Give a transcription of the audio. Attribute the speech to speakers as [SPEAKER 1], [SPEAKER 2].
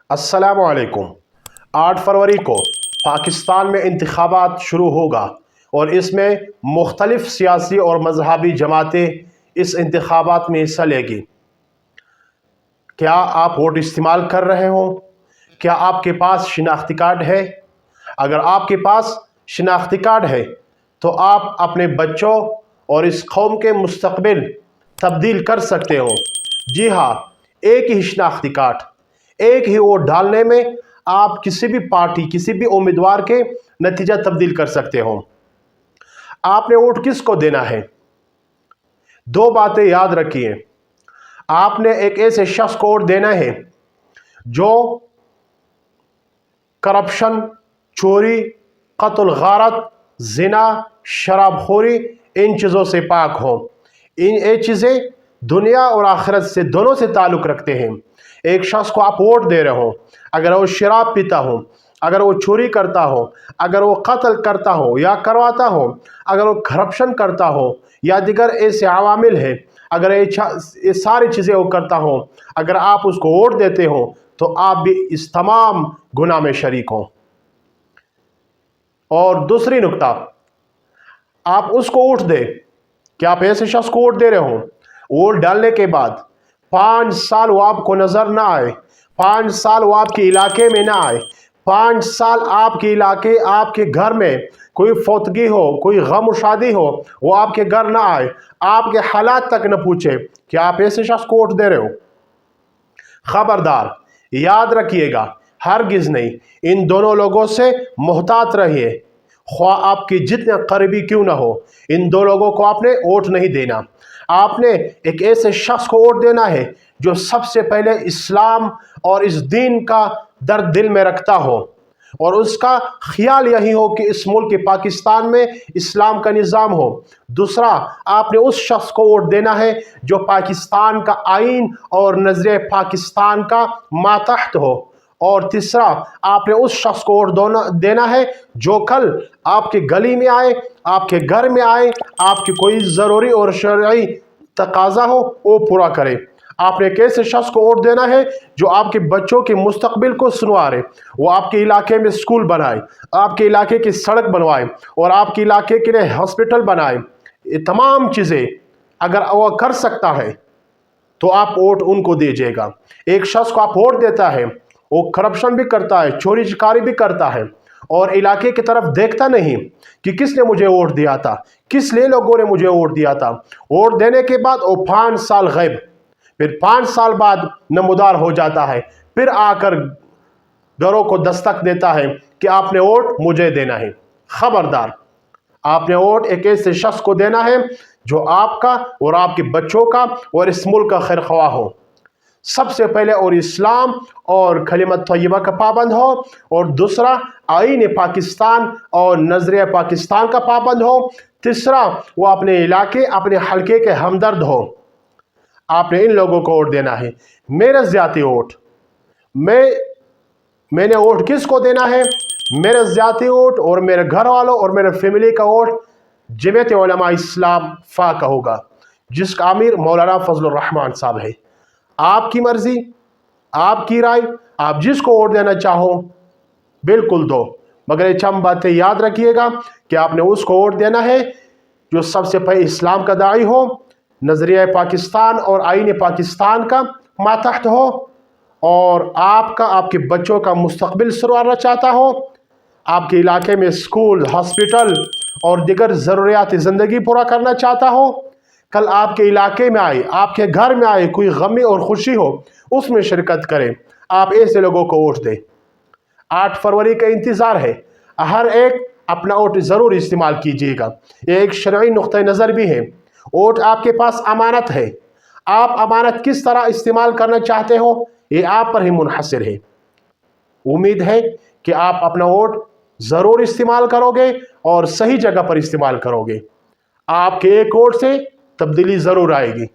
[SPEAKER 1] अस्सलामु अलैकुम। 8 फरवरी को पाकिस्तान में इंतखाबात शुरू होगा और इसमें मुख्तलिफ सियासी और मजहबी जमातें इस इंतखाबात में हिस्सा लेगी। क्या आप वोट इस्तेमाल कर रहे हो? क्या आपके पास शिनाख्ती कार्ड है? अगर आपके पास शिनाख्ती कार्ड है तो आप अपने बच्चों और इस कौम के मुस्तकबिल तब्दील कर सकते हो। जी हाँ, एक ही शिनाख्ती कार्ड, एक ही वोट डालने में आप किसी भी पार्टी, किसी भी उम्मीदवार के नतीजा तब्दील कर सकते हो। आपने वोट किसको देना है? दो बातें याद रखिए। आपने एक ऐसे शख्स को वोट देना है जो करप्शन, चोरी, कत्ल गारत, जिना, शराबखोरी, इन चीज़ों से पाक हो। ये चीज़ें दुनिया और आखिरत से दोनों से ताल्लुक़ रखते हैं। एक शख्स को आप वोट दे रहे हो, अगर वो शराब पीता हो, अगर वो चोरी करता हो, अगर वो कत्ल करता हो या करवाता हो, अगर वो करप्शन करता हो या दिगर ऐसे अवामिल हैं, अगर ये सारी चीज़ें वो करता हो, अगर आप उसको वोट देते हो तो आप भी इस तमाम गुनाह में शरीक हो। और दूसरी नुक्ता, आप उसको वोट दे कि आप ऐसे शख्स को वोट दे रहे हो, वोट डालने के बाद 5 साल वो आपको नज़र ना आए, 5 साल वो आपके इलाके में ना आए, 5 साल आपके इलाके, आपके घर में कोई फौतगी हो, कोई गम शादी हो, वो आपके घर ना आए, आपके हालात तक न पूछे कि आप ऐसे शख्स को वोट दे रहे हो। खबरदार, याद रखिएगा, हरगिज़ नहीं, इन दोनों लोगों से मुहतात रहिए। ख्वाह आपके जितने करीबी क्यों ना हो, इन दो लोगों को आपने वोट नहीं देना। आपने एक ऐसे शख्स को वोट देना है जो सबसे पहले इस्लाम और इस दीन का दर्द दिल में रखता हो और उसका ख्याल यही हो कि इस मुल्क पाकिस्तान में इस्लाम का निज़ाम हो। दूसरा, आपने उस शख्स को वोट देना है जो पाकिस्तान का आइन और नज़रिए पाकिस्तान का मातहत हो। और तीसरा, आपने उस शख्स को वोट देना है जो कल आपके गली में आए, आपके घर में आए, आपकी कोई ज़रूरी और शरई तकाज़ा हो वो पूरा करे। आपने एक ऐसे शख्स को वोट देना है जो आपके बच्चों के मुस्तकबिल को सुनवारे, वो आपके इलाके में स्कूल बनाए, आपके इलाके की सड़क बनवाए और आपके इलाके के लिए हॉस्पिटल बनाए। ये तमाम चीज़ें अगर वो कर सकता है तो आप वोट उनको दीजिएगा। एक शख्स को आप वोट देता है, वो करप्शन भी करता है, चोरी चकारी भी करता है और इलाके की तरफ देखता नहीं कि किसने मुझे वोट दिया था, किस लिए लोगों ने मुझे वोट दिया था। वोट देने के बाद वो 5 साल गायब, फिर 5 साल बाद नमूदार हो जाता है, फिर आकर घरों को दस्तक देता है कि आपने वोट मुझे देना है। खबरदार, आपने वोट एक ऐसे शख्स को देना है जो आपका और आपके बच्चों का और इस मुल्क का खैर ख्वाह हो सबसे पहले, और इस्लाम और कलिमत तय्यबा का पाबंद हो, और दूसरा आईन पाकिस्तान और नज़रिया पाकिस्तान का पाबंद हो, तीसरा वो अपने इलाके, अपने हलके के हमदर्द हो। आपने इन लोगों को वोट देना है। मेरा ज़ाती वोट, मैंने वोट किसको देना है? मेरा ज़ाती वोट और मेरे घर वालों और मेरे फैमिली का वोट जमीयत उलमा इस्लाम फा का होगा, जिसका अमीर मौलाना फजलुर रहमान साहब है। आपकी मर्जी, आपकी राय, आप जिसको वोट देना चाहो बिल्कुल दो, मगर ये चंद बातें याद रखिएगा कि आपने उसको वोट देना है जो सबसे पहले इस्लाम का दाई हो, नज़रिया पाकिस्तान और आईन पाकिस्तान का मातहत हो, और आपका, आपके बच्चों का मुस्तकबिल सुधारना चाहता हो, आपके इलाके में स्कूल, हॉस्पिटल और दिगर ज़रूरियात ज़िंदगी पूरा करना चाहता हो। कल आपके इलाके में आए, आपके घर में आए, कोई गमी और खुशी हो, उसमें शिरकत करें। आप ऐसे लोगों को वोट दें। 8 फरवरी का इंतज़ार है, हर एक अपना वोट ज़रूर इस्तेमाल कीजिएगा। ये एक शरई नुक्ता नज़र भी है। वोट आपके पास अमानत है, आप अमानत किस तरह इस्तेमाल करना चाहते हो ये आप पर ही मुनहसर है। उम्मीद है कि आप अपना वोट ज़रूर इस्तेमाल करोगे और सही जगह पर इस्तेमाल करोगे। आपके एक वोट से तब्दीली ज़रूर आएगी।